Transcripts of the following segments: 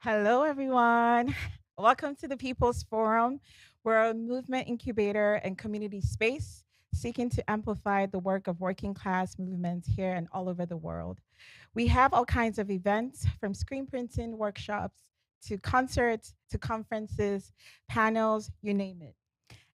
Hello, everyone. Welcome to the People's Forum. We're a movement incubator and community space seeking to amplify the work of working class movements here and all over the world. We have all kinds of events from screen printing workshops to concerts to conferences, panels, you name it.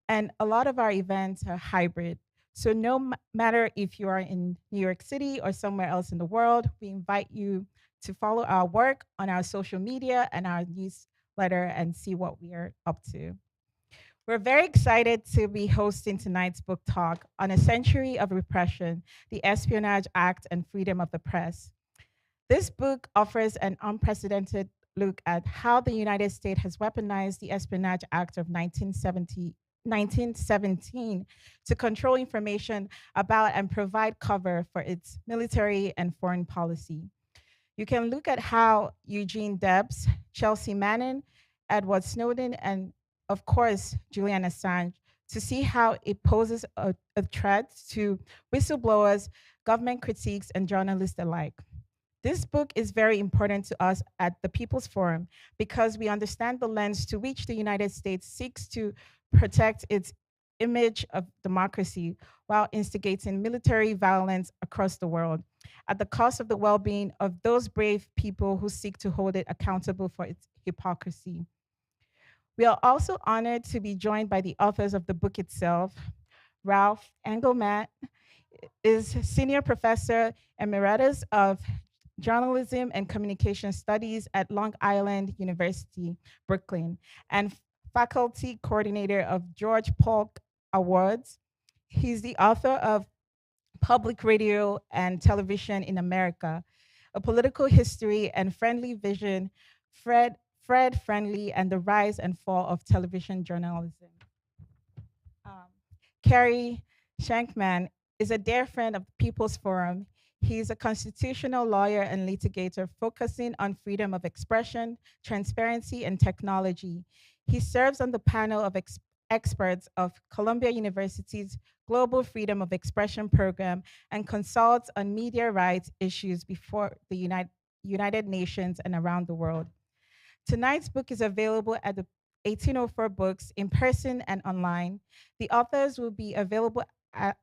And a lot of our events are hybrid. So, no matter if you are in New York City or somewhere else in the world, we invite you to follow our work on our social media and our newsletter and see what we are up to. We're very excited to be hosting tonight's book talk on A Century of Repression, the Espionage Act and Freedom of the Press. This book offers an unprecedented look at how the United States has weaponized the Espionage Act of 1917 to control information about and provide cover for its military and foreign policy. You can look at how Eugene Debs, Chelsea Manning, Edward Snowden, and of course, Julian Assange to see how it poses a threat to whistleblowers, government critiques, and journalists alike. This book is very important to us at the People's Forum because we understand the lens to which the United States seeks to protect its image of democracy while instigating military violence across the world at the cost of the well being of those brave people who seek to hold it accountable for its hypocrisy. We are also honored to be joined by the authors of the book itself. Ralph Engelman is Senior Professor Emeritus of Journalism and Communication Studies at Long Island University, Brooklyn, and Faculty Coordinator of George Polk Awards. He's the author of Public Radio and Television in America, A Political History and Friendly Vision, Fred Friendly, and the Rise and Fall of Television Journalism. Um, Carey Shenkman is a dear friend of the People's Forum. He's a constitutional lawyer and litigator focusing on freedom of expression, transparency, and technology. He serves on the panel of experts of Columbia University's Global Freedom of Expression program and consults on media rights issues before the United Nations and around the world. Tonight's book is available at the 1804 Books in person and online. The authors will be available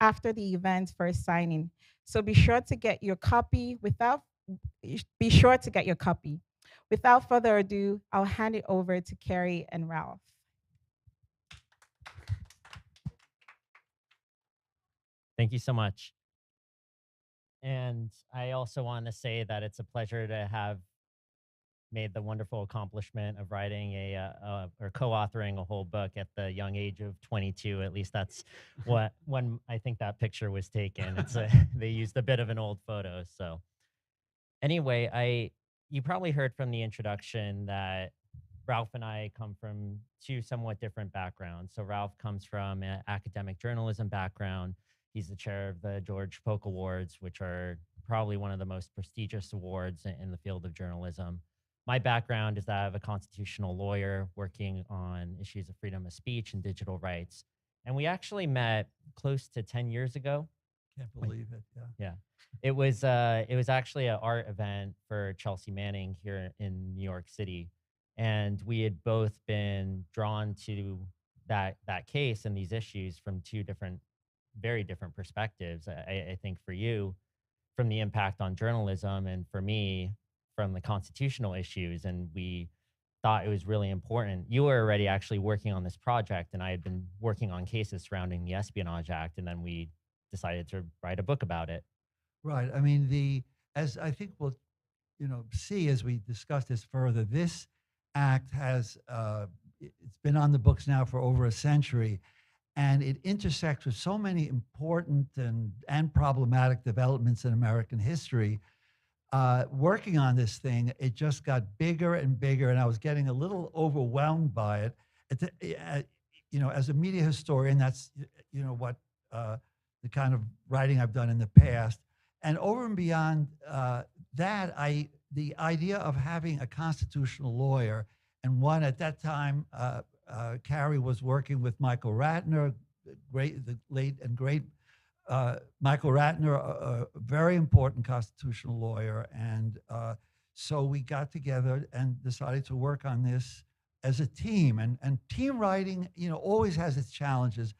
after the event for a signing. So be sure to get your copy be sure to get your copy. Without further ado, I'll hand it over to Carey and Ralph. Thank you so much. And I also want to say that it's a pleasure to have made the wonderful accomplishment of writing or co-authoring a whole book at the young age of 22. At least that's what when I think that picture was taken. They used a bit of an old photo. So anyway, I you probably heard from the introduction that Ralph and I come from two somewhat different backgrounds. So Ralph comes from an academic journalism background. He's the chair of the George Polk Awards, which are probably one of the most prestigious awards in the field of journalism. My background is that I have a constitutional lawyer working on issues of freedom of speech and digital rights. And we actually met close to 10 years ago. Can't Wait, believe it. Yeah. yeah. It was actually an art event for Chelsea Manning here in New York City. And we had both been drawn to that case and these issues from two different, very different perspectives. I think for you, from the impact on journalism, and for me, from the constitutional issues. And we thought it was really important. You were already actually working on this project, and I had been working on cases surrounding the Espionage Act, and then we decided to write a book about it. Right. I mean, as I think we'll, see as we discuss this further, this act it's been on the books now for over a century, and it intersects with so many important and problematic developments in American history. Working on this thing, it just got bigger and bigger, and I was getting a little overwhelmed by it. As a media historian, that's what the kind of writing I've done in the past, and over and beyond that, the idea of having a constitutional lawyer, and one at that time, Carey was working with Michael Ratner, the late and great Michael Ratner, a very important constitutional lawyer, and So we got together and decided to work on this as a team. And team writing, always has its challenges,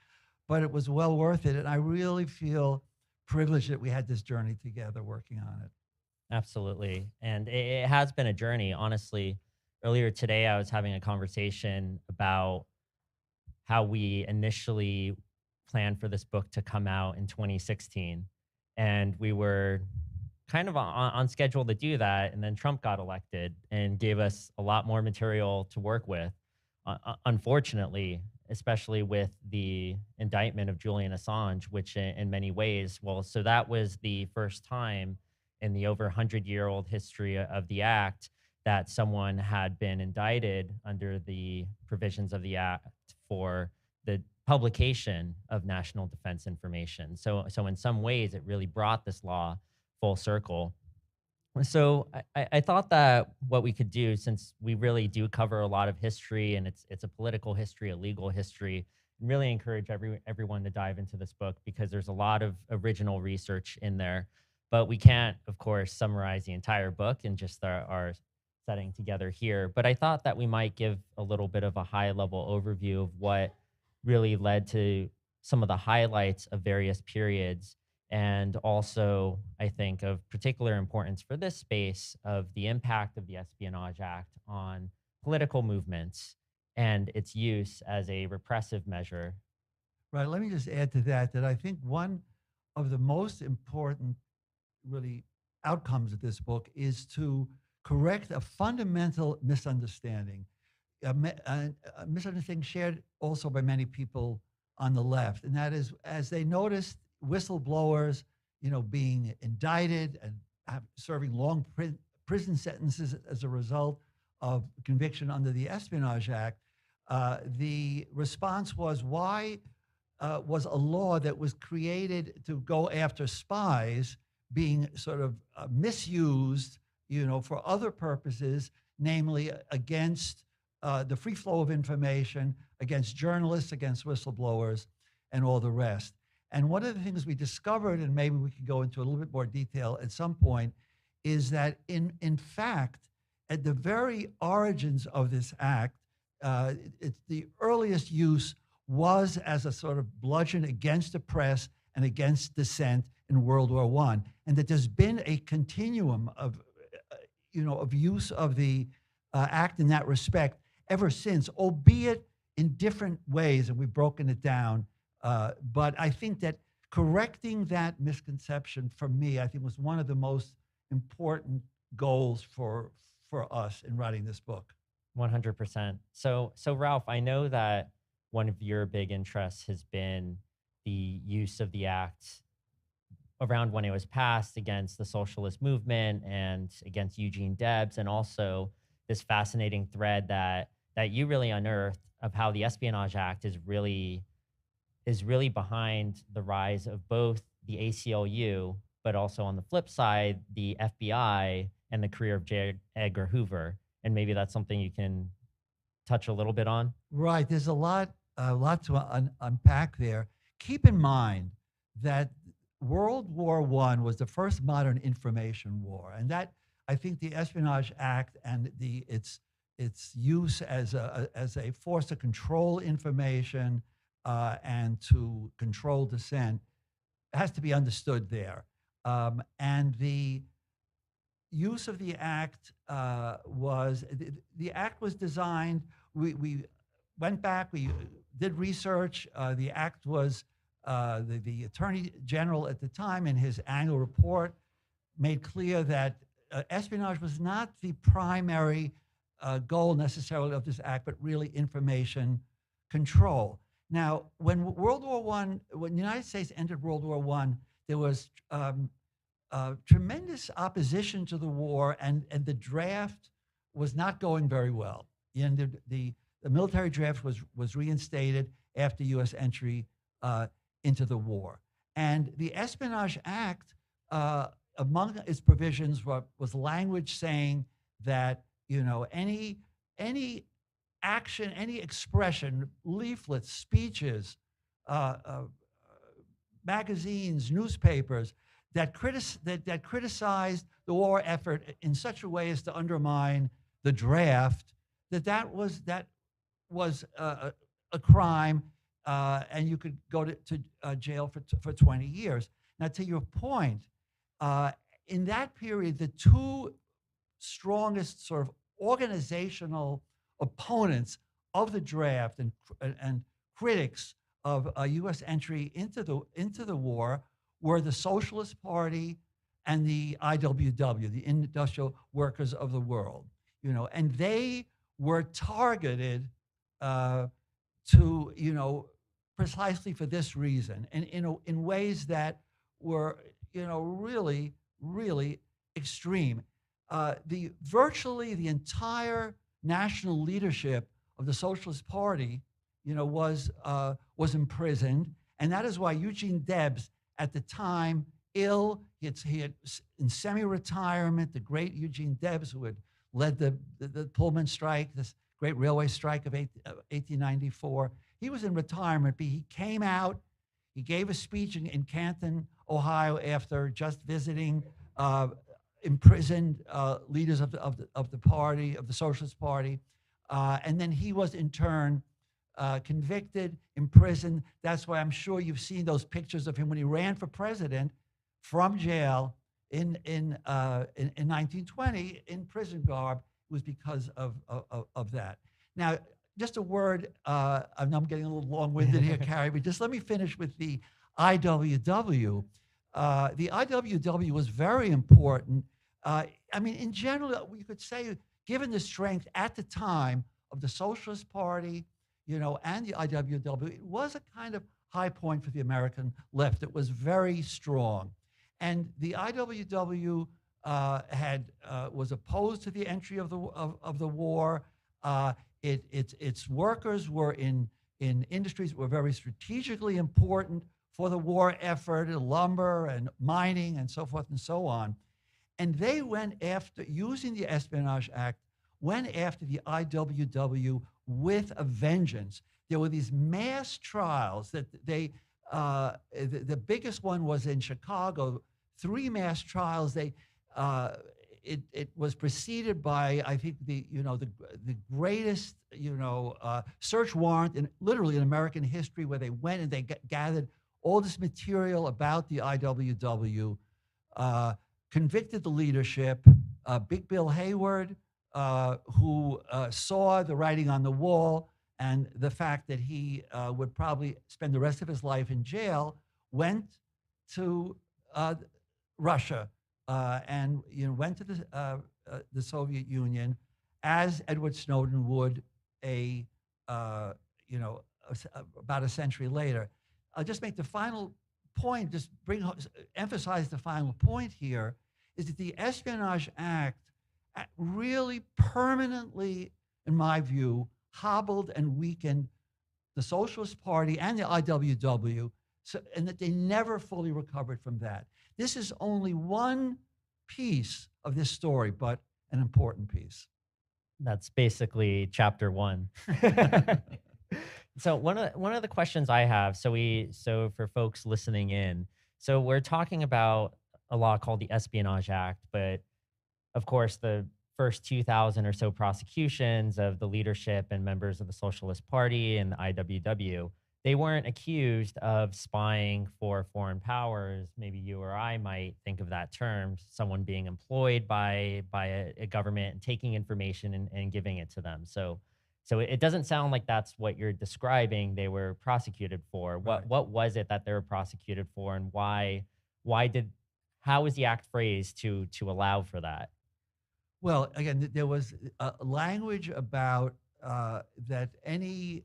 but it was well worth it. And I really feel privileged that we had this journey together working on it. Absolutely. And it has been a journey, honestly. Earlier today, I was having a conversation about how we initially planned for this book to come out in 2016. And we were kind of on schedule to do that. And then Trump got elected and gave us a lot more material to work with. Unfortunately, especially with the indictment of Julian Assange, which in many ways, well, so that was the first time in the over 100-year-old history of the act that someone had been indicted under the provisions of the act for the publication of national defense information. So in some ways, it really brought this law full circle. So I thought that what we could do, since we really do cover a lot of history, and it's a political history, a legal history, and really encourage everyone to dive into this book because there's a lot of original research in there. But we can't, of course, summarize the entire book in just our setting together here. But I thought that we might give a little bit of a high level overview of what really led to some of the highlights of various periods, and also I think of particular importance for this space of the impact of the Espionage Act on political movements and its use as a repressive measure. Right. Let me just add to that I think one of the most important really outcomes of this book is to correct a fundamental misunderstanding, a misunderstanding shared also by many people on the left. And that is, as they noticed whistleblowers, being indicted and serving long prison sentences as a result of conviction under the Espionage Act, the response was, why was a law that was created to go after spies being sort of misused, for other purposes, namely against the free flow of information, against journalists, against whistleblowers, and all the rest. And one of the things we discovered, and maybe we can go into a little bit more detail at some point, is that in fact, at the very origins of this act, it's the earliest use was as a sort of bludgeon against the press and against dissent in World War I, and that there's been a continuum of, of use of the act in that respect ever since, albeit in different ways, and we've broken it down. But I think that correcting that misconception, for me, I think was one of the most important goals for us in writing this book. 100%. So Ralph, I know that one of your big interests has been the use of the act around when it was passed against the socialist movement and against Eugene Debs, and also this fascinating thread that you really unearthed of how the Espionage Act is really behind the rise of both the ACLU, but also on the flip side, the FBI and the career of J. Edgar Hoover. And maybe that's something you can touch a little bit on. Right. There's a lot to unpack there. Keep in mind that World War I was the first modern information war, and that I think the Espionage Act and its use as a force to control information and to control dissent has to be understood there. And the use of the act the act was designed. We went back. We did research. The act was the Attorney General at the time, in his annual report, made clear that espionage was not the primary goal necessarily of this act, but really information control. Now, when when the United States entered World War I, there was tremendous opposition to the war, and the draft was not going very well. And the military draft was reinstated after U.S. entry into the war. And the Espionage Act, among its provisions, was language saying that any action, any expression, leaflets, speeches, magazines, newspapers that criticized the war effort in such a way as to undermine the draft, that was a crime, and you could go to jail for 20 years. Now, to your point, in that period, the two strongest sort of organizational opponents of the draft and critics of U.S. entry into the war were the Socialist Party and the IWW, the Industrial Workers of the World. And they were targeted to precisely for this reason, and in ways that were really extreme. Virtually the entire national leadership of the Socialist Party, was imprisoned, and that is why Eugene Debs, at the time ill, he had in semi-retirement, the great Eugene Debs, who had led the Pullman strike, this great railway strike of 1894. He was in retirement, but he came out. He gave a speech in Canton, Ohio, after just visiting imprisoned leaders of the party, of the Socialist Party, and then he was in turn convicted, imprisoned. That's why I'm sure you've seen those pictures of him when he ran for president from jail in 1920 in prison garb. It was because of that. Now, just a word. I know I'm getting a little long-winded here, Carey, but just let me finish with the IWW. The IWW was very important. I mean, in general, we could say, given the strength at the time of the Socialist Party, and the IWW, it was a kind of high point for the American left. It was very strong. And the IWW was opposed to the entry of the war. Its workers were in industries that were very strategically important for the war effort, lumber and mining and so forth and so on. And they went after, using the Espionage Act, went after the IWW with a vengeance. There were these mass trials that the biggest one was in Chicago, 3 mass trials. It was preceded by, I think, the greatest search warrant literally in American history, where they went and they gathered all this material about the IWW, convicted the leadership, Big Bill Hayward, who saw the writing on the wall and the fact that he would probably spend the rest of his life in jail, went to Russia and went to the Soviet Union, as Edward Snowden would about a century later. I'll just make the final point, emphasize the final point here, is that the Espionage Act really permanently, in my view, hobbled and weakened the Socialist Party and the IWW, and that they never fully recovered from that. This is only one piece of this story, but an important piece. That's basically chapter 1. So one of the questions I have, so for folks listening in, so we're talking about a law called the Espionage Act, but of course the first 2,000 or so prosecutions of the leadership and members of the Socialist Party and the IWW, they weren't accused of spying for foreign powers. Maybe you or I might think of that term, someone being employed by a government and taking information and giving it to them. So it doesn't sound like that's what you're describing they were prosecuted for. Right. What was it that they were prosecuted for, and how was the act phrased to allow for that? Well, again, there was language about that any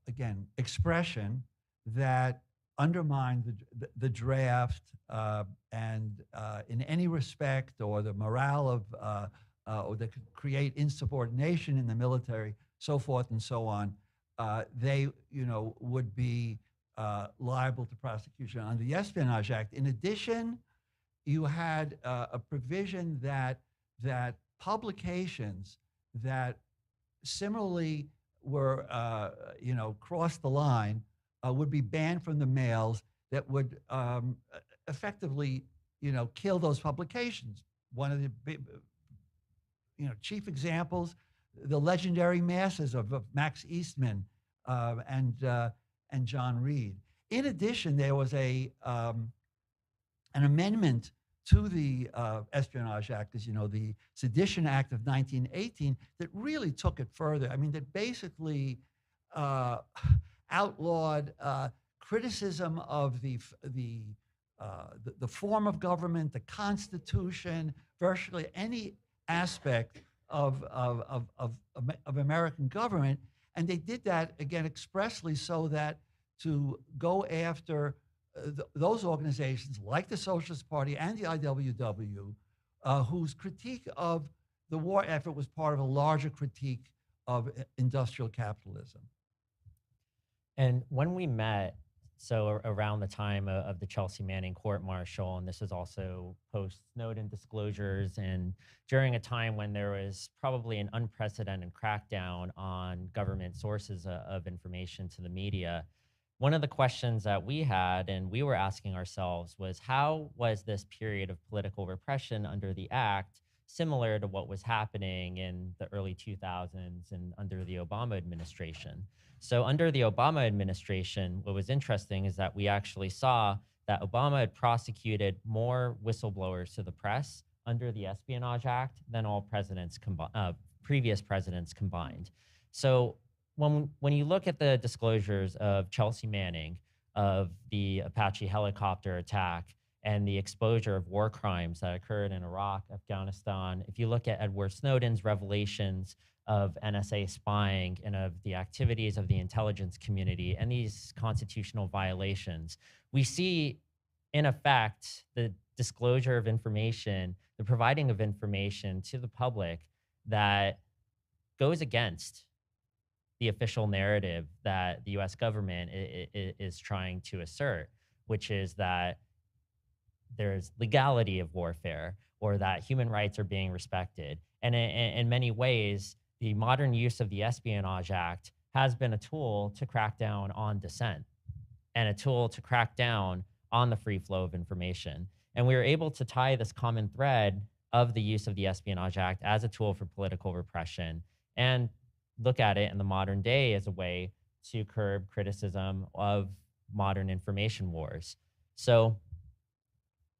again, expression that undermined the draft and in any respect, or the morale of or that could create insubordination in the military, so forth and so on, they would be liable to prosecution under the Espionage Act. In addition, you had a provision that publications that similarly were crossed the line would be banned from the mails, that would effectively, kill those publications. One of the big, chief examples, the legendary masses of Max Eastman and John Reed. In addition, there was an amendment to the Espionage Act, as you know, the Sedition Act of 1918, that really took it further. I mean, that basically outlawed criticism of the form of government, the Constitution, virtually any aspect of American government. And they did that, again, expressly so that to go after those organizations like the Socialist Party and the IWW, whose critique of the war effort was part of a larger critique of industrial capitalism. And when we met, so around the time of the Chelsea Manning court-martial, and this was also post-Snowden disclosures, and during a time when there was probably an unprecedented crackdown on government sources of information to the media, one of the questions that we had and we were asking ourselves was, how was this period of political repression under the Act similar to what was happening in the early 2000s and under the Obama administration? So under the Obama administration, what was interesting is that we actually saw that Obama had prosecuted more whistleblowers to the press under the Espionage Act than all previous presidents combined. So when you look at the disclosures of Chelsea Manning, of the Apache helicopter attack, and the exposure of war crimes that occurred in Iraq, Afghanistan, if you look at Edward Snowden's revelations of NSA spying and of the activities of the intelligence community and these constitutional violations, we see, in effect, the disclosure of information, the providing of information to the public that goes against the official narrative that the US government is trying to assert, which is that there's legality of warfare or that human rights are being respected. And in many ways, the modern use of the Espionage Act has been a tool to crack down on dissent and a tool to crack down on the free flow of information. And we were able to tie this common thread of the use of the Espionage Act as a tool for political repression and look at it in the modern day as a way to curb criticism of modern information wars. So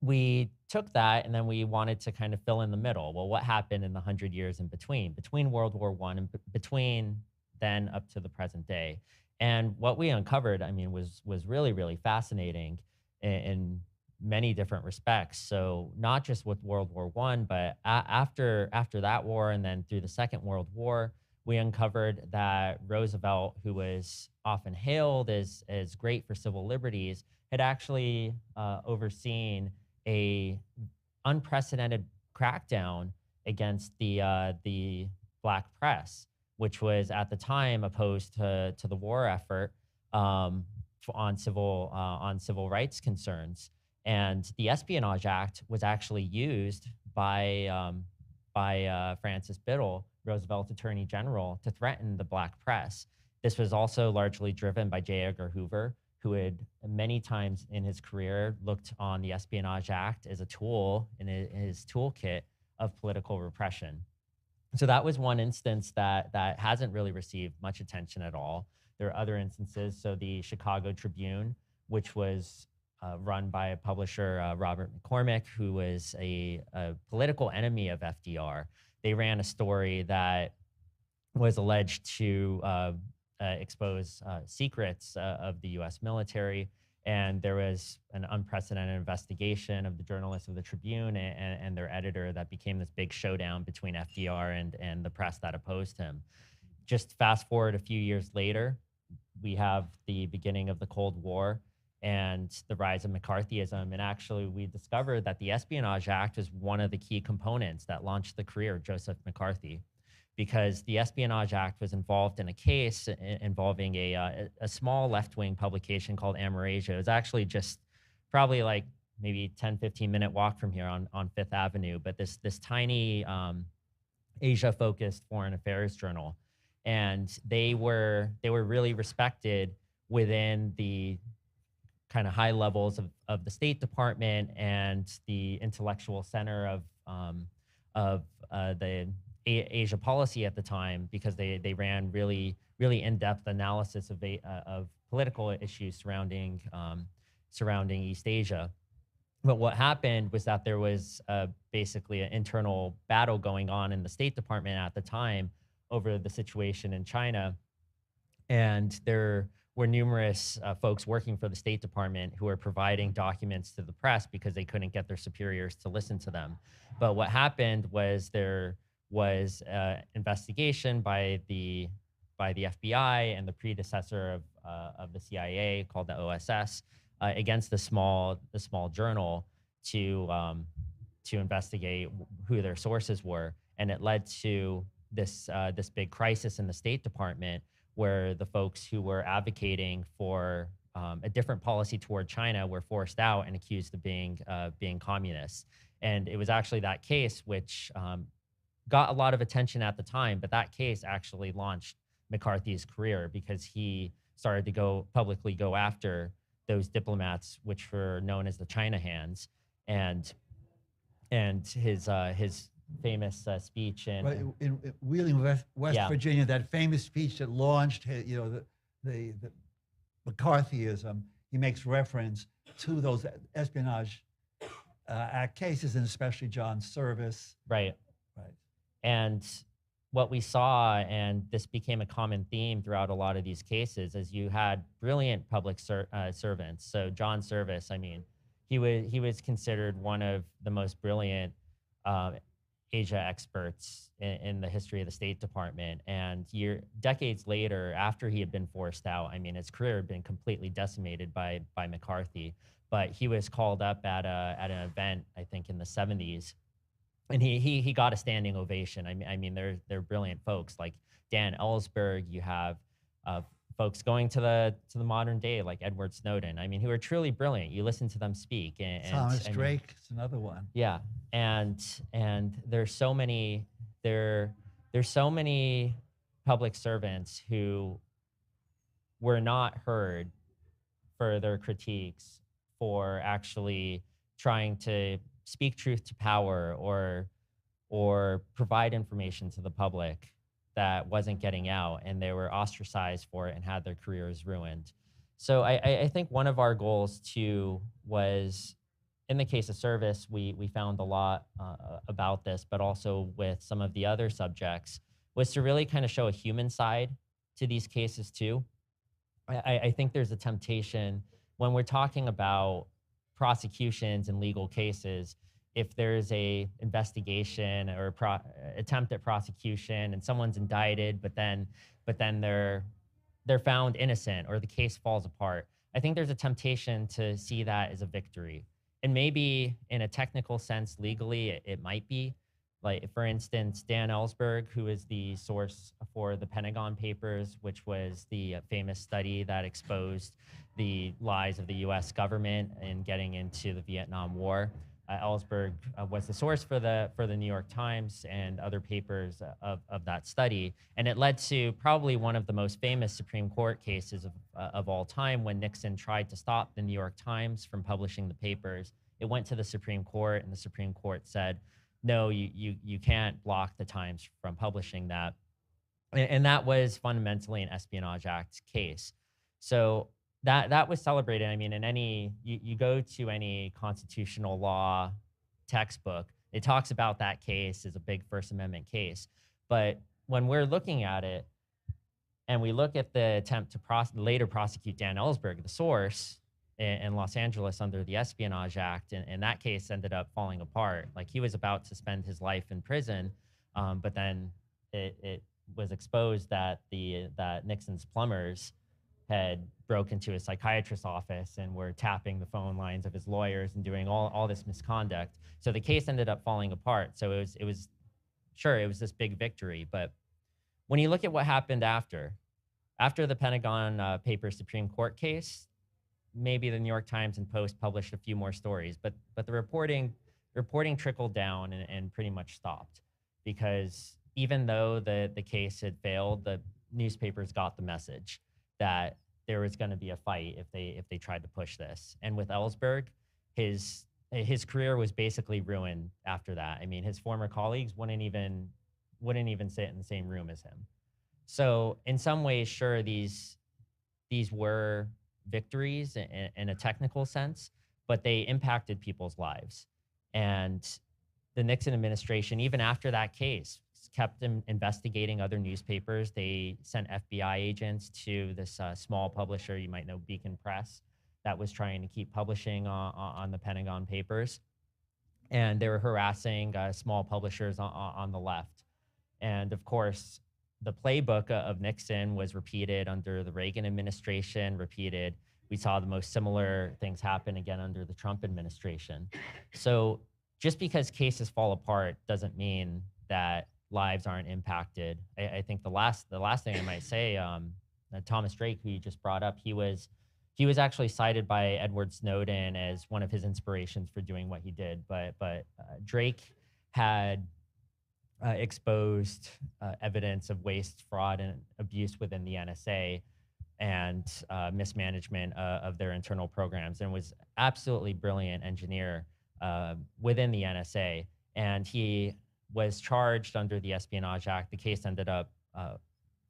we took that and then we wanted to kind of fill in the middle. Well, what happened in the 100 years in between World War I and between then up to the present day? And what we uncovered, I mean, was really, really fascinating in many different respects. So not just with World War I, but after that war and then through the Second World War, we uncovered that Roosevelt, who was often hailed as great for civil liberties, had actually overseen a unprecedented crackdown against the black press, which was at the time opposed to the war effort on civil rights concerns. And the Espionage Act was actually used by Francis Biddle, Roosevelt's Attorney General, to threaten the black press. This was also largely driven by J. Edgar Hoover, who had many times in his career looked on the Espionage Act as a tool in his toolkit of political repression. So that was one instance that hasn't really received much attention at all. There are other instances. So the Chicago Tribune, which was run by a publisher, Robert McCormick, who was a political enemy of FDR. They ran a story that was alleged to expose secrets of the US military. And there was an unprecedented investigation of the journalists of the Tribune and their editor that became this big showdown between FDR and the press that opposed him. Just fast forward a few years later, we have the beginning of the Cold War and the rise of McCarthyism. And actually, we discovered that the Espionage Act was one of the key components that launched the career of Joseph McCarthy, because the Espionage Act was involved in a case involving a small left-wing publication called Amerasia. It was actually just probably like maybe 10, 15-minute walk from here on Fifth Avenue, but this tiny Asia-focused foreign affairs journal. And they were really respected within the kind of high levels of the State Department and the intellectual center of the Asia policy at the time, because they ran really in-depth analysis of political issues surrounding East Asia. But what happened was that there was basically an internal battle going on in the State Department at the time over the situation in China. And there were numerous folks working for the State Department who were providing documents to the press because they couldn't get their superiors to listen to them. But what happened was there was investigation by the FBI and the predecessor of the CIA, called the OSS, against the small journal to investigate who their sources were, and it led to this big crisis in the State Department, where the folks who were advocating for a different policy toward China were forced out and accused of being communists. And it was actually that case which got a lot of attention at the time, but that case actually launched McCarthy's career, because he started to publicly go after those diplomats, which were known as the China hands, and his famous speech in Wheeling, West Yeah. Virginia, that famous speech that launched, the McCarthyism. He makes reference to those Espionage Act cases, and especially John Service. Right. Right. And what we saw, and this became a common theme throughout a lot of these cases, is you had brilliant public servants. So John Service, I mean, he was considered one of the most brilliant Asia experts in the history of the State Department. And decades later, after he had been forced out, I mean, his career had been completely decimated by McCarthy. But he was called up at an event, I think in the 70s, and he got a standing ovation. I mean, they're brilliant folks like Dan Ellsberg. You have folks going to the modern day like Edward Snowden. I mean, who are truly brilliant. You listen to them speak. And Thomas Drake is another one. Yeah, and there's so many there's so many public servants who were not heard for their critiques, for actually trying to speak truth to power or provide information to the public that wasn't getting out, and they were ostracized for it and had their careers ruined. So I think one of our goals too was, in the case of Service, we found a lot about this, but also with some of the other subjects, was to really kind of show a human side to these cases too. I think there's a temptation when we're talking about prosecutions and legal cases. If there's a investigation or attempt at prosecution and someone's indicted, but then they're found innocent or the case falls apart, I think there's a temptation to see that as a victory. And maybe in a technical sense, legally, it might be. Like, for instance, Dan Ellsberg, who is the source for the Pentagon Papers, which was the famous study that exposed the lies of the US government in getting into the Vietnam War. Ellsberg was the source for the New York Times and other papers of that study. And it led to probably one of the most famous Supreme Court cases of all time, when Nixon tried to stop the New York Times from publishing the papers. It went to the Supreme Court, and the Supreme Court said, no, you can't block the Times from publishing that. And that was fundamentally an Espionage Act case. So that was celebrated. I mean, you go to any constitutional law textbook, it talks about that case as a big First Amendment case. But when we're looking at it, and we look at the attempt to later prosecute Dan Ellsberg, the source, in Los Angeles under the Espionage Act, and that case ended up falling apart. Like, he was about to spend his life in prison, but then it was exposed that Nixon's plumbers had broke into his psychiatrist's office and were tapping the phone lines of his lawyers and doing all this misconduct. So the case ended up falling apart. So it was this big victory. But when you look at what happened after the Pentagon Papers Supreme Court case, maybe the New York Times and Post published a few more stories, but the reporting trickled down and pretty much stopped, because even though the case had failed, the newspapers got the message that there was going to be a fight if they tried to push this. And with Ellsberg, his career was basically ruined after that. I mean, his former colleagues wouldn't even sit in the same room as him. So in some ways, sure, these were victories in a technical sense, but they impacted people's lives. And the Nixon administration, even after that case, kept investigating other newspapers. They sent FBI agents to this small publisher, you might know, Beacon Press, that was trying to keep publishing on the Pentagon Papers. And they were harassing small publishers on the left. And of course, the playbook of Nixon was repeated under the Reagan administration, repeated. We saw the most similar things happen again under the Trump administration. So just because cases fall apart doesn't mean that lives aren't impacted. I think the last thing I might say, Thomas Drake, who you just brought up, he was actually cited by Edward Snowden as one of his inspirations for doing what he did. But Drake had exposed evidence of waste, fraud, and abuse within the NSA and mismanagement of their internal programs, and was absolutely brilliant engineer within the NSA. And he was charged under the Espionage Act. The case ended up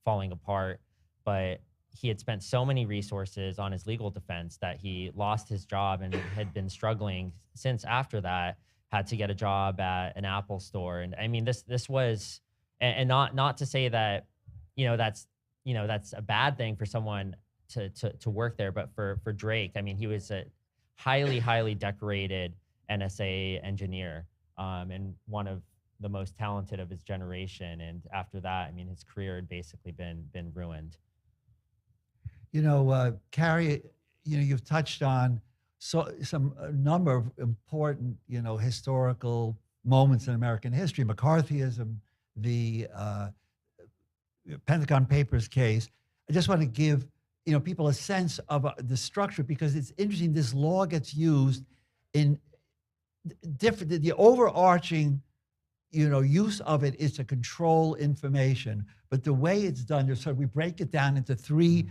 falling apart, but he had spent so many resources on his legal defense that he lost his job and had been struggling since after that, had to get a job at an Apple store. And I mean, this was, and not to say that, that's a bad thing for someone to work there, but for Drake, I mean, he was a highly decorated NSA engineer, and one of the most talented of his generation. And after that, I mean, his career had basically been ruined. Carey, you've touched on a number of important, historical moments in American history: McCarthyism, the Pentagon Papers case. I just want to give people a sense of the structure, because it's interesting. This law gets used in different. The overarching, use of it is to control information, but the way it's done, so we break it down into three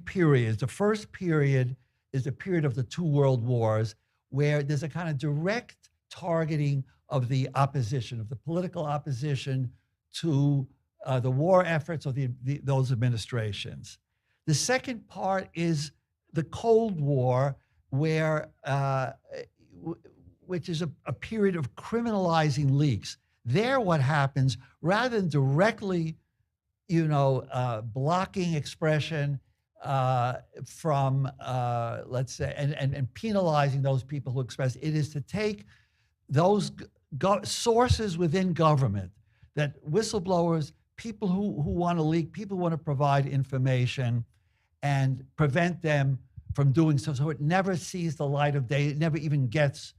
periods. The first period is the period of the two world wars, where there's a kind of direct targeting of the opposition, of the political opposition to the war efforts of those administrations. The second part is the Cold War, where which is a period of criminalizing leaks. There, what happens, rather than directly, blocking expression from, let's say, and penalizing those people who express, it is to take those sources within government, that whistleblowers, people who want to leak, people who want to provide information, and prevent them from doing so. So it never sees the light of day. It never even gets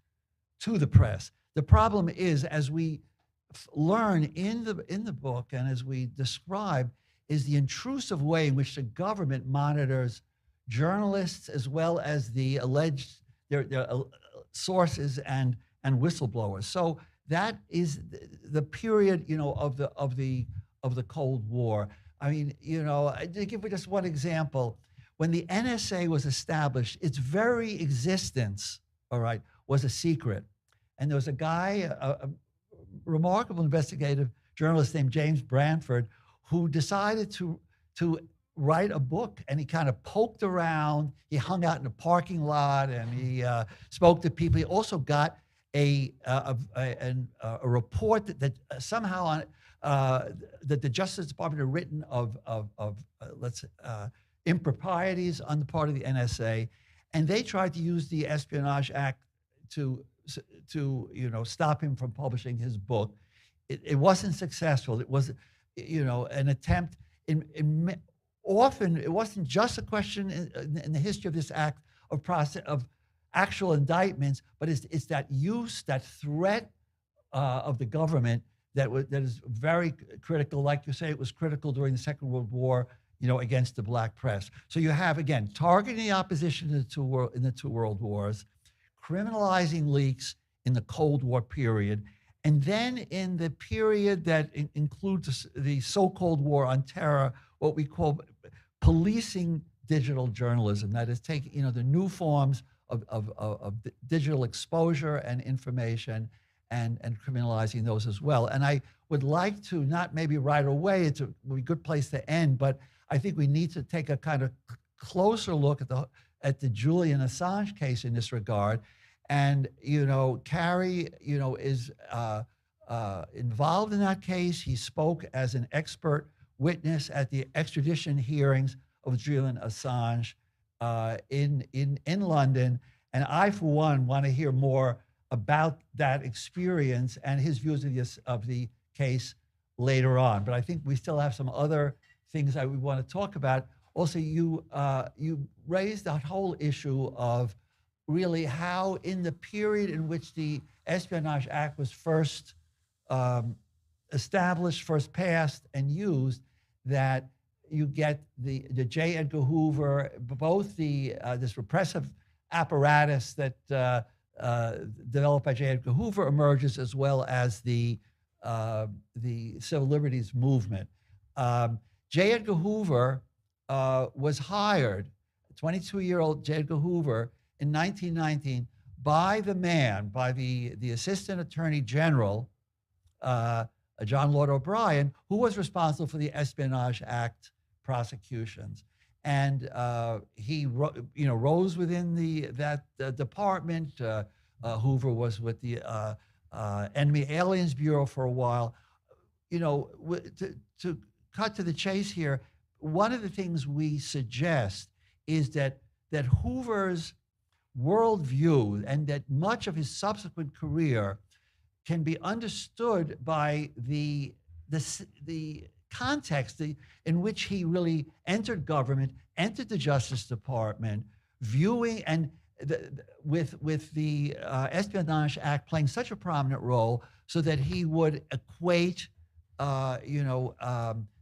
to the press. The problem is, as we learn in the book and as we describe, is the intrusive way in which the government monitors journalists as well as the alleged their sources and whistleblowers. So that is the period, of the Cold War. I mean, to give you just one example, when the NSA was established, its very existence, all right, was a secret. And there was a guy, a remarkable investigative journalist named James Branford, who decided to write a book, and he kind of poked around. He hung out in a parking lot, and he spoke to people. He also got a report that somehow that the Justice Department had written of improprieties on the part of the NSA, and they tried to use the Espionage Act to stop him from publishing his book. It wasn't successful. It was an attempt. Often it wasn't just a question in the history of this act of actual indictments, but it's that use, that threat of the government that is very critical. Like you say, it was critical during the Second World War, against the black press. So you have, again, targeting the opposition in the two world wars, criminalizing leaks in the Cold War period, and then in the period that includes the so-called war on terror, what we call policing digital journalism. That is taking, the new forms of digital exposure and information and criminalizing those as well. And I would like to, not maybe right away, it's a good place to end, but I think we need to take a kind of closer look at the Julian Assange case in this regard. And, Carey, is involved in that case. He spoke as an expert witness at the extradition hearings of Julian Assange in London. And I, for one, want to hear more about that experience and his views of the case later on. But I think we still have some other things that we want to talk about. Also, you raised that whole issue of really how, in the period in which the Espionage Act was first established, first passed and used, that you get the J. Edgar Hoover, both this repressive apparatus that developed by J. Edgar Hoover emerges, as well as the civil liberties movement. J. Edgar Hoover was hired, 22-year-old J. Edgar Hoover, in 1919 by the Assistant Attorney General, John Lord O'Brien, who was responsible for the Espionage Act prosecutions. And he rose within that department. Hoover was with the Enemy Aliens Bureau for a while. To cut to the chase here, one of the things we suggest is that Hoover's worldview and that much of his subsequent career can be understood by the context in which he really entered government, entered the Justice Department, viewing and with the Espionage Act playing such a prominent role, so that he would equate,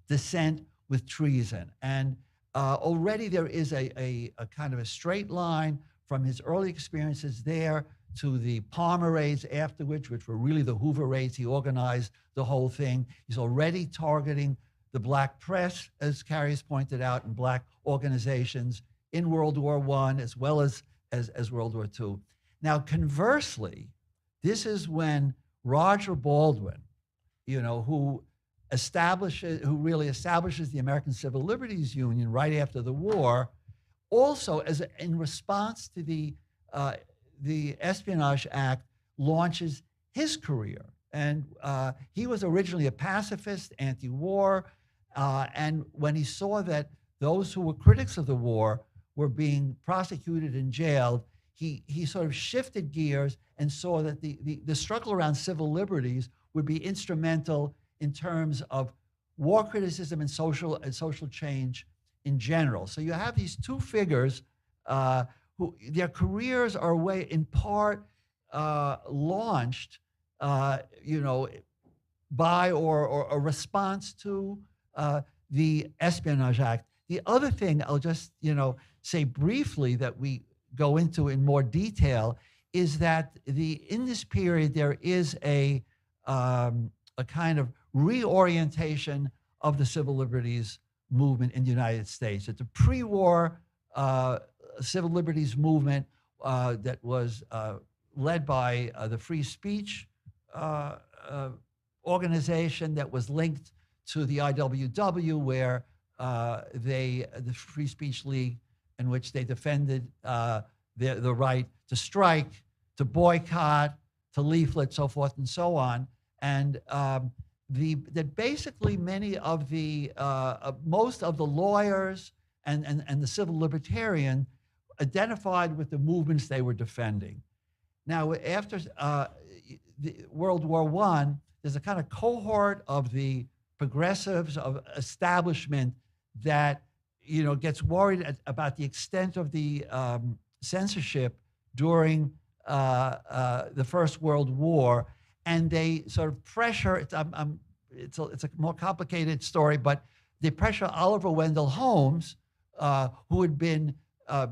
dissent with treason. And already there is a kind of a straight line from his early experiences there to the Palmer raids afterwards, which were really the Hoover raids. He organized the whole thing. He's already targeting the black press, as Carey has pointed out, and black organizations in World War I, as well as World War II. Now, conversely, this is when Roger Baldwin, who really establishes the American Civil Liberties Union right after the war, also in response to the Espionage Act, launches his career. And he was originally a pacifist, anti-war, and when he saw that those who were critics of the war were being prosecuted and jailed, he sort of shifted gears and saw that the struggle around civil liberties would be instrumental in terms of war criticism and social change in general. So you have these two figures who their careers are in part launched, by or a response to the Espionage Act. The other thing I'll just say briefly that we go into in more detail is that in this period there is a kind of reorientation of the civil liberties movement in the United States. It's a pre-war civil liberties movement that was led by the free speech organization that was linked to the IWW, where the Free Speech League, in which they defended the right to strike, to boycott, to leaflet, so forth and so on. And that basically many of most of the lawyers and the civil libertarian identified with the movements they were defending. Now, after World War I, there's a kind of cohort of the progressives of establishment that gets worried about the extent of the censorship during the First World War, and they sort of pressure. It's a more complicated story, but they pressure Oliver Wendell Holmes, who had been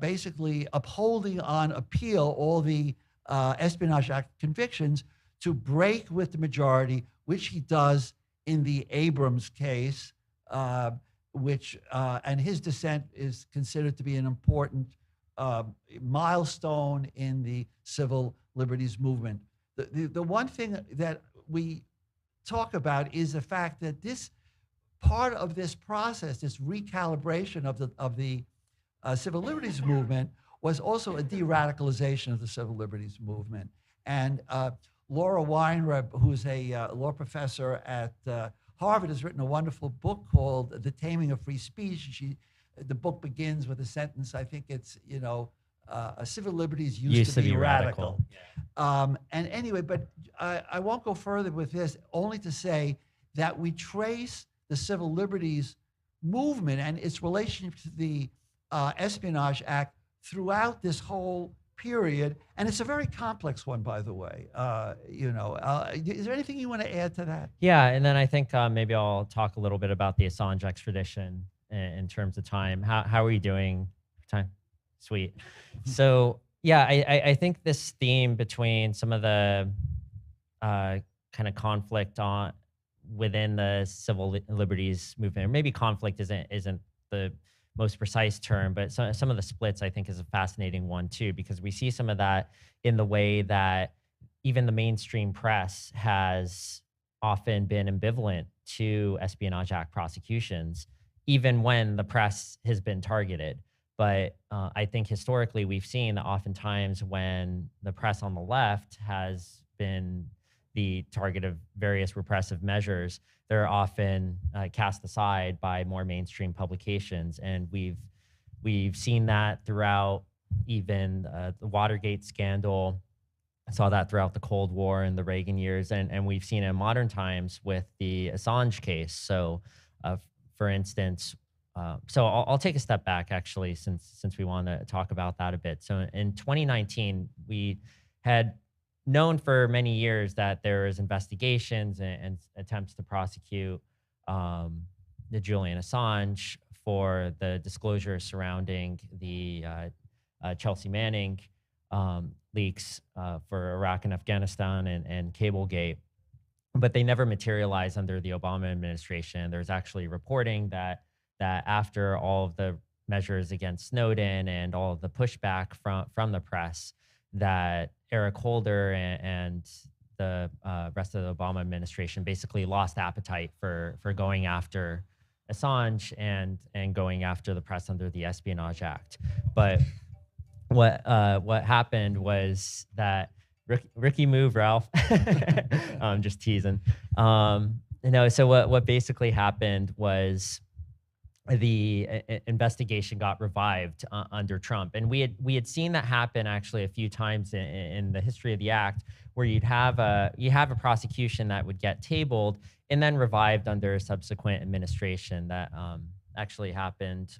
basically upholding on appeal all the Espionage Act convictions, to break with the majority, which he does in the Abrams case. which and his dissent is considered to be an important milestone in the civil liberties movement. The one thing that we talk about is the fact that this part of this process, this recalibration of the civil liberties movement, was also a de-radicalization of the civil liberties movement. And Laura Weinreb, who's a law professor at Harvard, has written a wonderful book called The Taming of Free Speech. The book begins with a sentence, I think it's, civil liberties used to be radical. Yeah. And anyway, but I won't go further with this, only to say that we trace the civil liberties movement and its relationship to the Espionage Act throughout this whole period. And it's a very complex one, by the way. Is there anything you want to add to that? Yeah, and then I think maybe I'll talk a little bit about the Assange extradition in terms of time. How are you doing? Time? Sweet. So yeah, I think this theme between some of the kind of conflict within the civil liberties movement, or maybe conflict isn't the most precise term, but some of the splits I think is a fascinating one too, because we see some of that in the way that even the mainstream press has often been ambivalent to Espionage Act prosecutions, even when the press has been targeted. But I think historically we've seen that oftentimes when the press on the left has been the target of various repressive measures, they're often cast aside by more mainstream publications. And we've seen that throughout even the Watergate scandal. I saw that throughout the Cold War and the Reagan years. And we've seen it in modern times with the Assange case. So for instance, so I'll take a step back actually, since we want to talk about that a bit. So in 2019, we had known for many years that there was investigations and attempts to prosecute the Julian Assange for the disclosure surrounding the Chelsea Manning leaks for Iraq and Afghanistan and Cablegate, but they never materialized under the Obama administration. There's actually reporting that after all of the measures against Snowden and all of the pushback from the press, that Eric Holder and the rest of the Obama administration basically lost appetite for going after Assange and going after the press under the Espionage Act. But what happened was that Ricky move, Ralph. I'm just teasing. So what basically happened was the investigation got revived under Trump, and we had seen that happen actually a few times in the history of the act, where you have a prosecution that would get tabled and then revived under a subsequent administration. That actually happened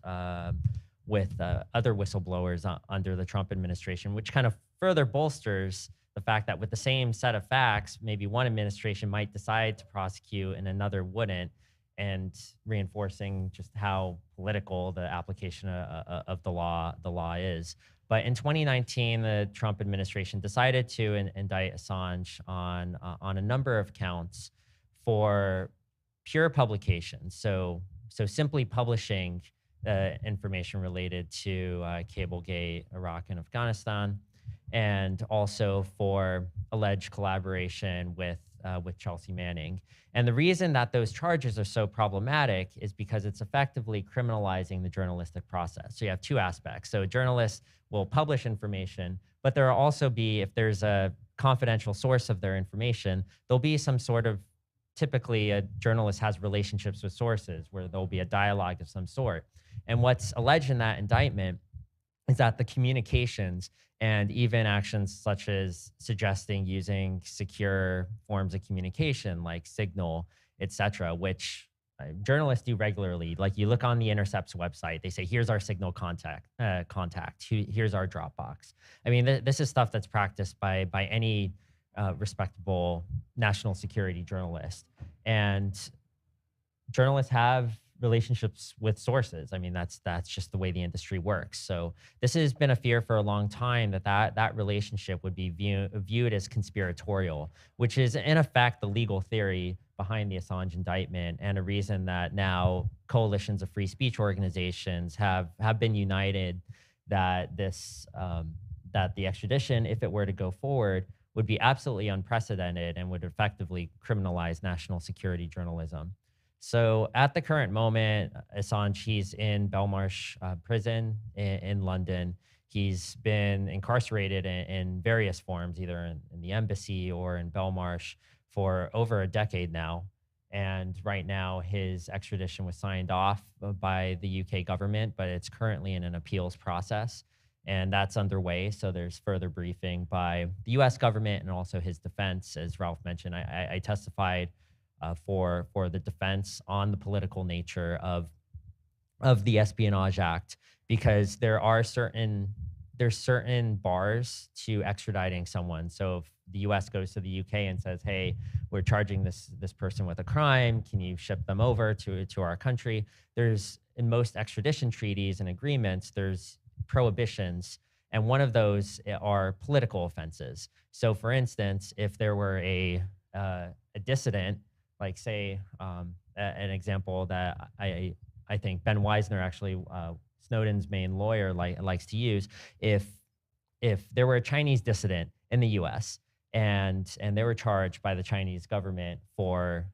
with other whistleblowers under the Trump administration, which kind of further bolsters the fact that with the same set of facts, maybe one administration might decide to prosecute and another wouldn't, and reinforcing just how political the application of the law is. But in 2019, the Trump administration decided to indict Assange on a number of counts for pure publication. So simply publishing information related to Cablegate, Iraq, and Afghanistan, and also for alleged collaboration with Chelsea Manning. And the reason that those charges are so problematic is because it's effectively criminalizing the journalistic process. So you have two aspects. So journalists will publish information, but there will also be, if there's a confidential source of their information, there'll be some sort of, typically a journalist has relationships with sources where there'll be a dialogue of some sort. And what's alleged in that indictment is that the communications and even actions such as suggesting using secure forms of communication like Signal, et cetera, which journalists do regularly. Like you look on the Intercept's website, they say, here's our Signal contact, here's our Dropbox. I mean, this is stuff that's practiced by any respectable national security journalist. And journalists have relationships with sources. I mean, that's just the way the industry works. So this has been a fear for a long time that relationship would be viewed as conspiratorial, which is in effect the legal theory behind the Assange indictment, and a reason that now coalitions of free speech organizations have been united that that the extradition, if it were to go forward, would be absolutely unprecedented and would effectively criminalize national security journalism. So at the current moment, Assange, he's in Belmarsh prison in London. He's been incarcerated in various forms, either in the embassy or in Belmarsh, for over a decade now. And right now, his extradition was signed off by the UK government, but it's currently in an appeals process. And that's underway. So there's further briefing by the US government and also his defense. As Ralph mentioned, I testified for the defense on the political nature of the Espionage Act, because there's certain bars to extraditing someone. So if the US goes to the UK and says, hey, we're charging this person with a crime, can you ship them over to our country? There's, in most extradition treaties and agreements, there's prohibitions, and one of those are political offenses. So for instance, if there were a dissident, like say an example that I think Ben Weisner, actually Snowden's main lawyer, likes to use, if there were a Chinese dissident in the US and they were charged by the Chinese government for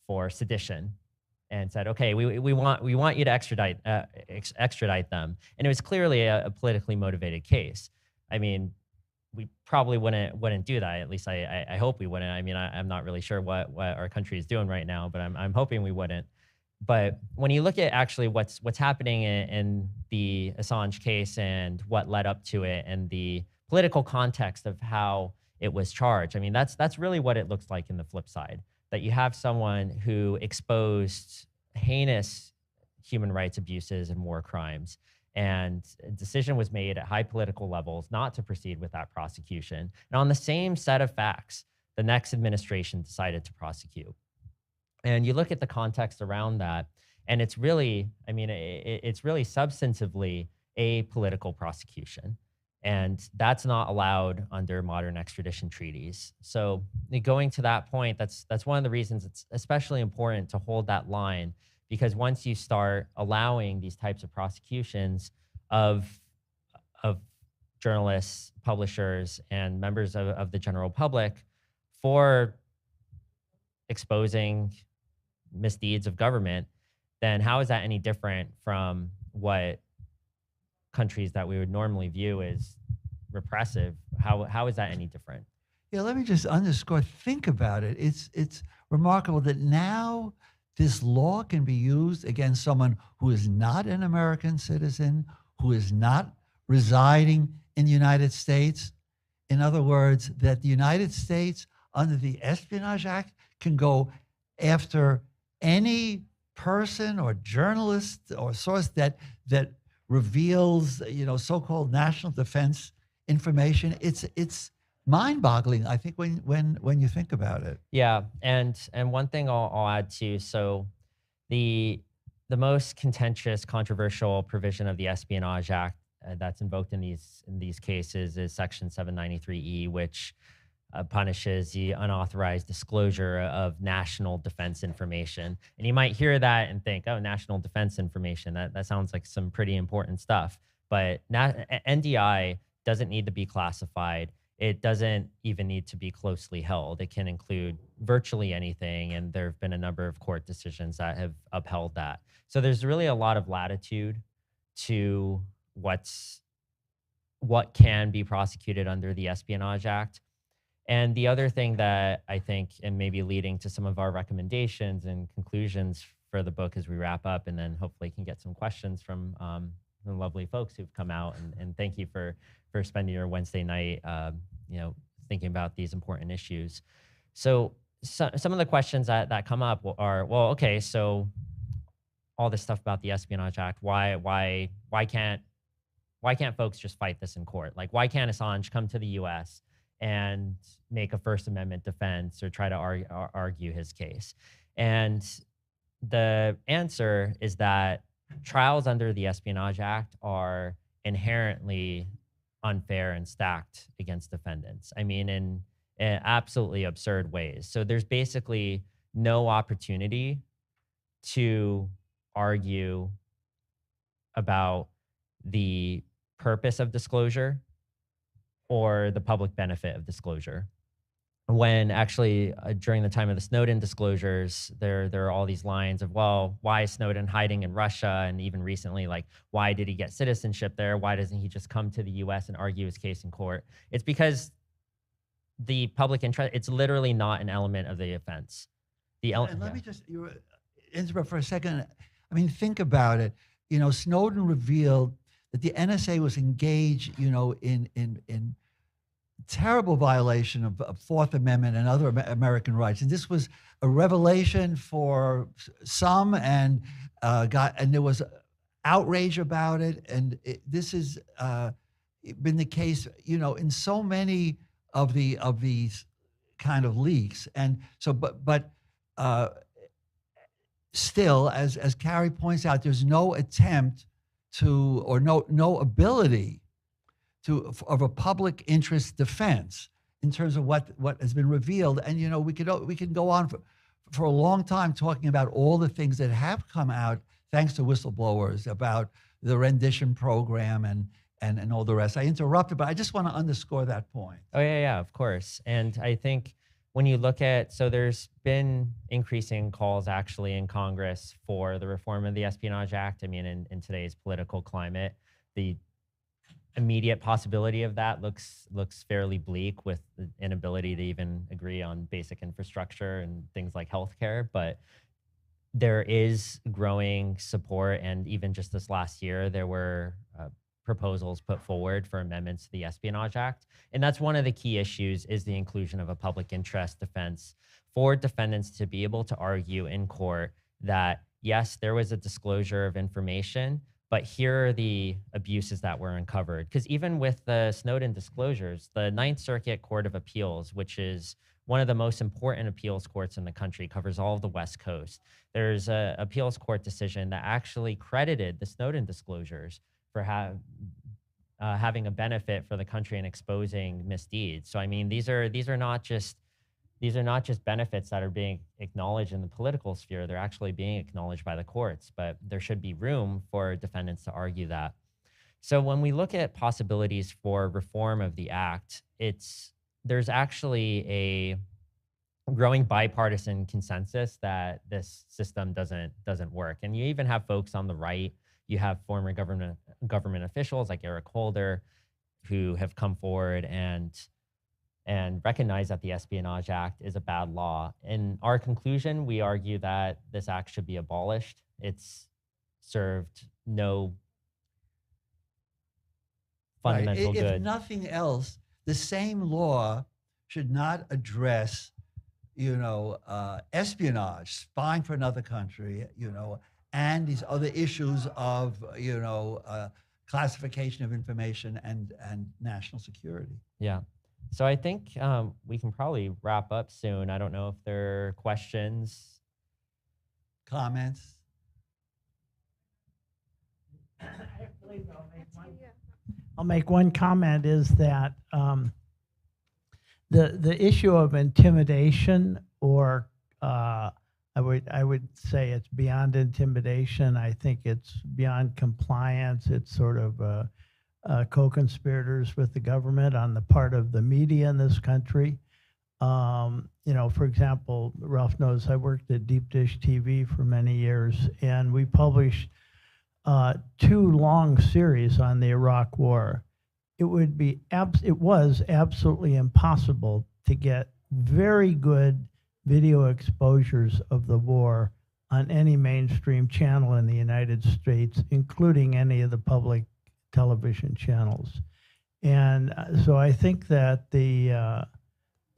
for sedition, and said, okay, we want you to extradite them, and it was clearly a politically motivated case. I mean, we probably wouldn't do that. At least I hope we wouldn't. I mean, I'm not really sure what our country is doing right now, but I'm hoping we wouldn't. But when you look at actually what's happening in the Assange case and what led up to it and the political context of how it was charged, I mean, that's really what it looks like in the flip side, that you have someone who exposed heinous human rights abuses and war crimes, and a decision was made at high political levels not to proceed with that prosecution. And on the same set of facts, the next administration decided to prosecute. And you look at the context around that, and it's really, I mean, it's really substantively a political prosecution. And that's not allowed under modern extradition treaties. So going to that point, that's one of the reasons it's especially important to hold that line, because once you start allowing these types of prosecutions of journalists, publishers, and members of the general public for exposing misdeeds of government, then how is that any different from what countries that we would normally view as repressive? How is that any different? Yeah, let me just underscore, think about it. It's remarkable that now this law can be used against someone who is not an American citizen, who is not residing in the United States. In other words, that the United States, under the Espionage Act, can go after any person or journalist or source that reveals, so-called national defense information. It's mind-boggling, I think, when you think about it. Yeah, and one thing I'll add too. So the most contentious, controversial provision of the Espionage Act that's invoked in these cases is Section 793E, which punishes the unauthorized disclosure of national defense information. And you might hear that and think, oh, national defense information, that sounds like some pretty important stuff. But NDI doesn't need to be classified. It doesn't even need to be closely held. It can include virtually anything, and there have been a number of court decisions that have upheld that. So there's really a lot of latitude to what can be prosecuted under the Espionage Act. And the other thing that I think, and maybe leading to some of our recommendations and conclusions for the book as we wrap up, and then hopefully can get some questions from the lovely folks who've come out, and thank you for spending your Wednesday night, thinking about these important issues. So some of the questions that come up are, well, okay, so all this stuff about the Espionage Act, why can't folks just fight this in court? Like, why can't Assange come to the U.S. and make a First Amendment defense or try to argue his case? And the answer is that trials under the Espionage Act are inherently unfair and stacked against defendants. I mean, in absolutely absurd ways. So there's basically no opportunity to argue about the purpose of disclosure or the public benefit of disclosure. When actually during the time of the Snowden disclosures, there are all these lines of, well, why is Snowden hiding in Russia? And even recently, like, why did he get citizenship there? Why doesn't he just come to the US and argue his case in court? It's because the public interest, it's literally not an element of the offense. And let me just interrupt for a second. I mean, think about it. You know, Snowden revealed that the NSA was engaged, you know, in terrible violation of Fourth Amendment and other American rights. And this was a revelation for some, and there was outrage about it. And this has been the case, you know, in so many of these kind of leaks. And so, but still, as Carey points out, there's no attempt to, or no ability of a public interest defense in terms of what has been revealed. And you know, we can go on for a long time talking about all the things that have come out thanks to whistleblowers about the rendition program and all the rest. I interrupted, but I just want to underscore that point. Oh yeah, of course. And I think when you look at, so there's been increasing calls actually in Congress for the reform of the Espionage Act. I mean, in today's political climate, the immediate possibility of that looks fairly bleak, with the inability to even agree on basic infrastructure and things like healthcare. But there is growing support, and even just this last year, there were proposals put forward for amendments to the Espionage Act. And that's one of the key issues, is the inclusion of a public interest defense for defendants to be able to argue in court that, yes, there was a disclosure of information, but here are the abuses that were uncovered. Because even with the Snowden disclosures, the Ninth Circuit Court of Appeals, which is one of the most important appeals courts in the country, covers all of the West Coast. There's an appeals court decision that actually credited the Snowden disclosures for having a benefit for the country and exposing misdeeds. So I mean, these are not just benefits that are being acknowledged in the political sphere. They're actually being acknowledged by the courts, but there should be room for defendants to argue that. So when we look at possibilities for reform of the act, there's actually a growing bipartisan consensus that this system doesn't work. And you even have folks on the right. You have former government officials like Eric Holder, who have come forward and recognize that the Espionage Act is a bad law. In our conclusion, we argue that this act should be abolished. It's served no fundamental good. If nothing else, the same law should not address, you know, espionage, spying for another country, you know, and these other issues of, you know, classification of information and national security. Yeah. So I think we can probably wrap up soon. I don't know if there are questions. Comments? I'll make one comment, is that the issue of intimidation, or I would say it's beyond intimidation. I think it's beyond compliance. It's sort of co-conspirators with the government on the part of the media in this country. You know, for example, Ralph knows I worked at Deep Dish TV for many years, and we published 2 long series on the Iraq War. It was absolutely impossible to get very good video exposures of the war on any mainstream channel in the United States, including any of the public television channels. And so I think that the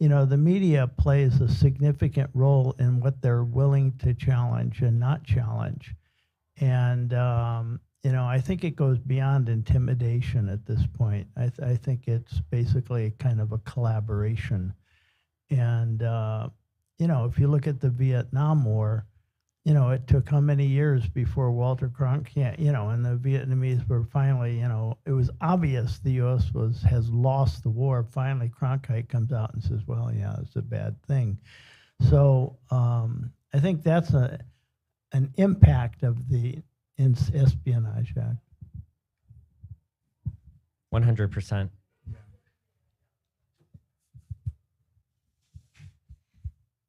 media plays a significant role in what they're willing to challenge and not challenge. And, I think it goes beyond intimidation at this point. I think it's basically kind of a collaboration. And, if you look at the Vietnam War, it took how many years before Walter Cronkite, and the Vietnamese were finally, it was obvious the U.S. has lost the war. Finally, Cronkite comes out and says, well, yeah, it's a bad thing. So I think that's an impact of the Espionage Act. 100%.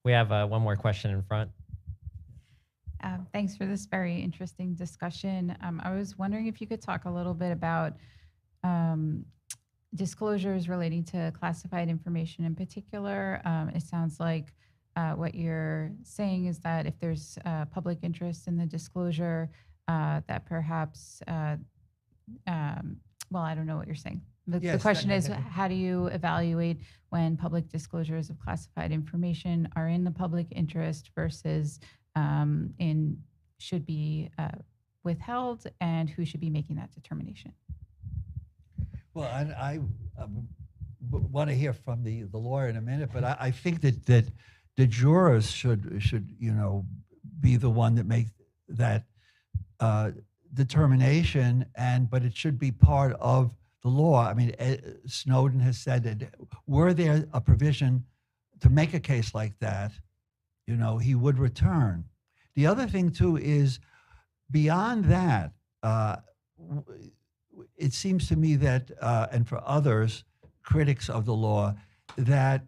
We have one more question in front. Thanks for this very interesting discussion. I was wondering if you could talk a little bit about disclosures relating to classified information in particular. It sounds like what you're saying is that if there's public interest in the disclosure, that perhaps, well, I don't know what you're saying. The Yes, question is, that- how do you evaluate when public disclosures of classified information are in the public interest versus should be withheld, and who should be making that determination? Well, I want to hear from the lawyer in a minute, but I think that the jurors should be the one that makes that determination, but it should be part of the law. I mean, Snowden has said that were there a provision to make a case like that, he would return. The other thing too is beyond that, it seems to me that, and for others, critics of the law, that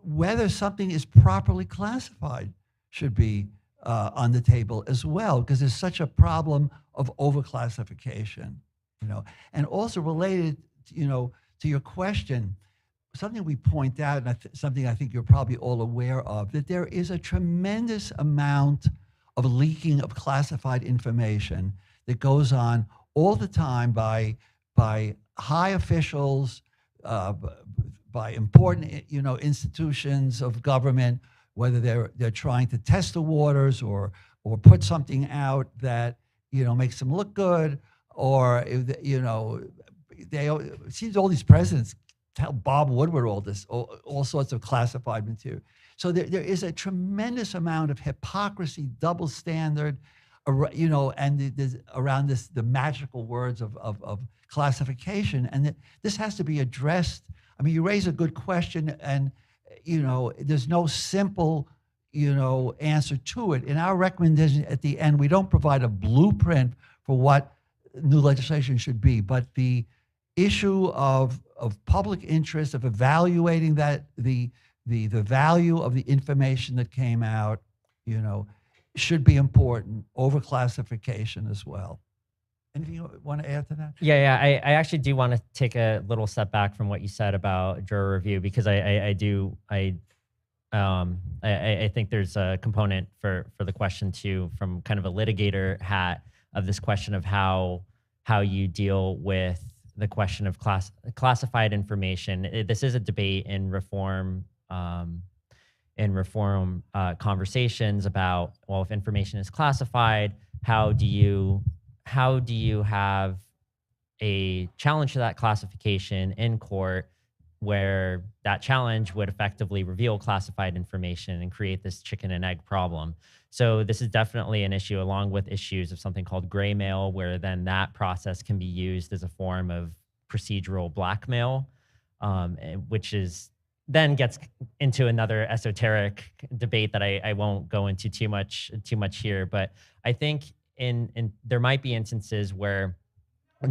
whether something is properly classified should be on the table as well, because there's such a problem of overclassification, and also related, to your question, something we point out, and something I think you're probably all aware of, that there is a tremendous amount of leaking of classified information that goes on all the time by high officials, by important institutions of government, whether they're trying to test the waters or put something out that makes them look good, or it seems all these presidents tell Bob Woodward all sorts of classified material. So there is a tremendous amount of hypocrisy, double standard, and there's around the magical words of classification, and this has to be addressed. I mean, you raise a good question, and there's no simple answer to it. In our recommendation at the end, we don't provide a blueprint for what new legislation should be, but the issue of public interest, of evaluating that the value of the information that came out, should be important. Overclassification as well. Anything you want to add to that? Yeah. I actually do want to take a little step back from what you said about juror review, because I think there's a component for the question too, from kind of a litigator hat, of this question of how you deal with the question of classified information. This is a debate in reform conversations about, well, if information is classified, how do you have a challenge to that classification in court, where that challenge would effectively reveal classified information and create this chicken and egg problem. So this is definitely an issue, along with issues of something called gray mail, where then that process can be used as a form of procedural blackmail, which is then gets into another esoteric debate that I won't go into too much here. But I think in there might be instances where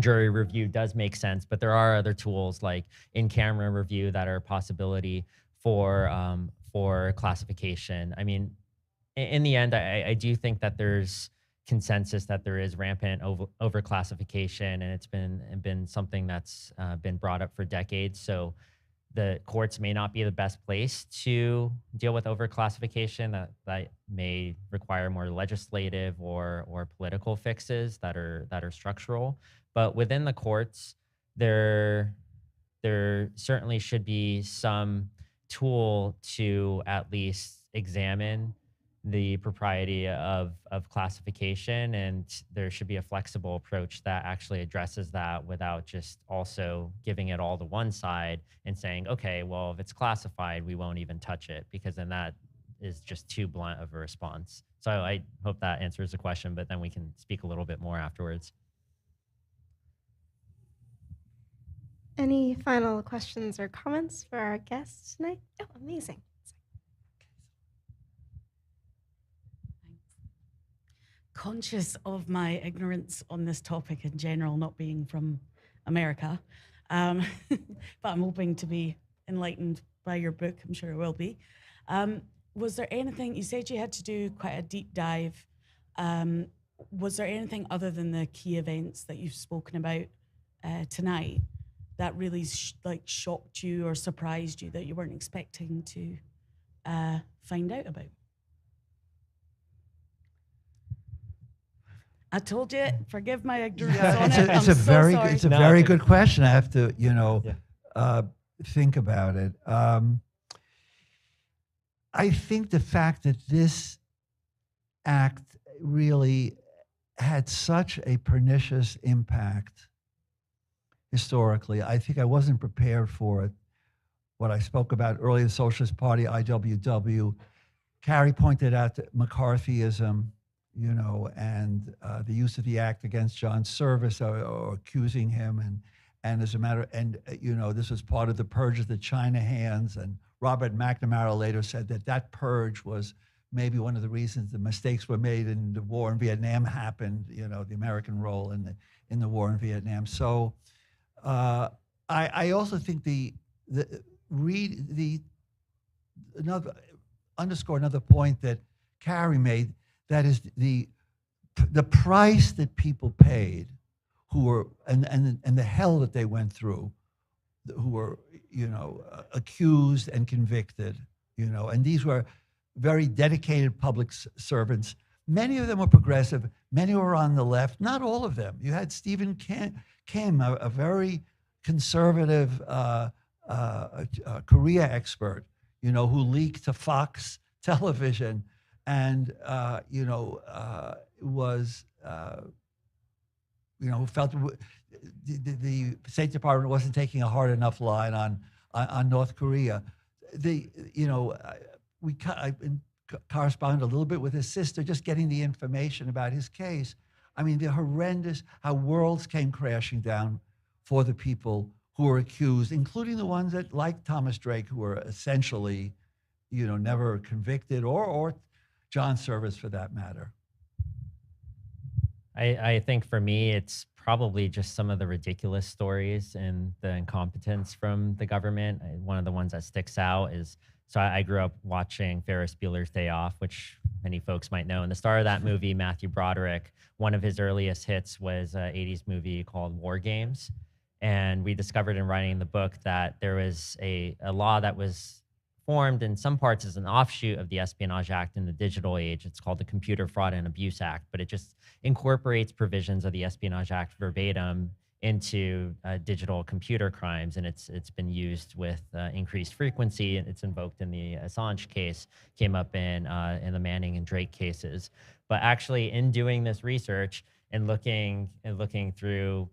jury review does make sense, but there are other tools like in-camera review that are a possibility for classification. I mean, in the end, I do think that there's consensus that there is rampant overclassification, and it's been something that's been brought up for decades. So the courts may not be the best place to deal with overclassification. That may require more legislative or political fixes that are structural. But within the courts, there certainly should be some tool to at least examine the propriety of classification, and there should be a flexible approach that actually addresses that without just also giving it all to one side and saying, okay, well, if it's classified, we won't even touch it, because then that is just too blunt of a response. So I hope that answers the question, but then we can speak a little bit more afterwards. Any final questions or comments for our guests tonight? Oh, amazing. Conscious of my ignorance on this topic in general, not being from America, but I'm hoping to be enlightened by your book. I'm sure I will be. Was there anything, you said you had to do quite a deep dive. Was there anything other than the key events that you've spoken about tonight that really shocked you or surprised you that you weren't expecting to find out about? I told you, forgive my ignorance on it. It's I'm a so very sorry. it's a No, very it's good question. I have to think about it. I think the fact that this act really had such a pernicious impact historically, I think I wasn't prepared for it. What I spoke about earlier, the Socialist Party, IWW, Carey pointed out that McCarthyism, and the use of the act against John Service or accusing him, and as a matter, this was part of the purge of the China hands, and Robert McNamara later said that purge was maybe one of the reasons the mistakes were made in the war in Vietnam happened, the American role in the war in Vietnam. So I also think underscore another point that Carey made, that is the price that people paid who were, and the hell that they went through, who were, accused and convicted, and these were very dedicated public servants. Many of them were progressive, many were on the left, not all of them. You had Stephen Kim, a very conservative Korea expert, who leaked to Fox Television and, was, felt the State Department wasn't taking a hard enough line on North Korea. I corresponded a little bit with his sister, just getting the information about his case. I mean, the horrendous, how worlds came crashing down for the people who were accused, including the ones that, like Thomas Drake, who were essentially, never convicted, or John Service for that matter. I think for me, it's probably just some of the ridiculous stories and the incompetence from the government. One of the ones that sticks out is, so I grew up watching Ferris Bueller's Day Off, which many folks might know. And the star of that movie, Matthew Broderick, one of his earliest hits was an 80s movie called War Games. And we discovered in writing the book that there was a law that was formed in some parts as an offshoot of the Espionage Act in the digital age. It's called the Computer Fraud and Abuse Act, but it just incorporates provisions of the Espionage Act verbatim into digital computer crimes, and it's been used with increased frequency. It's invoked in the Assange case, came up in the Manning and Drake cases. But actually, in doing this research and looking through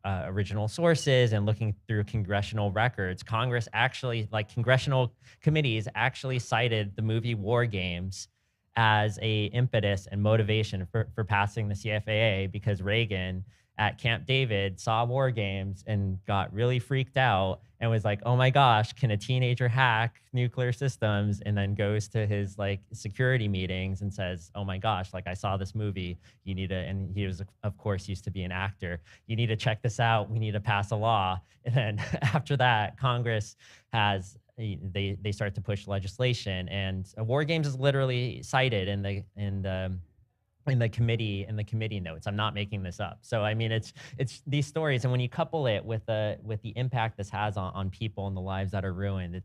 original sources and looking through congressional records, Congress actually, congressional committees actually cited the movie War Games as a impetus and motivation for passing the CFAA, because Reagan at Camp David saw War Games and got really freaked out and was like, oh my gosh, can a teenager hack nuclear systems? And then goes to his security meetings and says, oh my gosh, I saw this movie, you need to, and he was of course used to be an actor, you need to check this out, we need to pass a law. And then after that, Congress has, they start to push legislation, and War Games is literally cited in the committee notes. I'm not making this up. So I mean, it's these stories, and when you couple it with the impact this has on people and the lives that are ruined,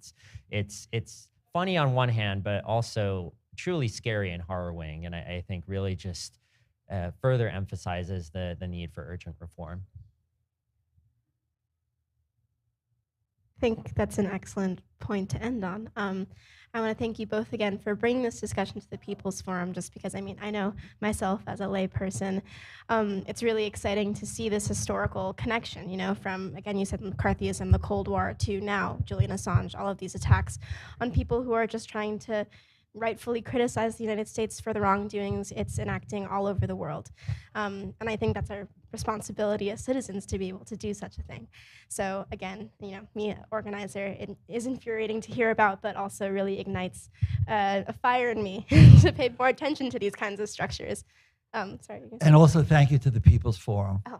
it's funny on one hand, but also truly scary and harrowing. And I think really just further emphasizes the need for urgent reform. I think that's an excellent point to end on. I want to thank you both again for bringing this discussion to the People's Forum, just because, I know myself as a layperson, it's really exciting to see this historical connection, from, again, you said McCarthyism, the Cold War, to now Julian Assange, all of these attacks on people who are just trying to rightfully criticize the United States for the wrongdoings it's enacting all over the world. And I think that's our responsibility as citizens to be able to do such a thing. So again, me, an organizer, it is infuriating to hear about, but also really ignites a fire in me to pay more attention to these kinds of structures. Sorry. And also thank you to the People's Forum. Oh.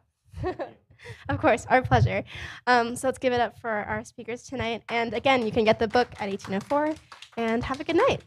Of course, our pleasure. So let's give it up for our speakers tonight. And again, you can get the book at 1804, and have a good night.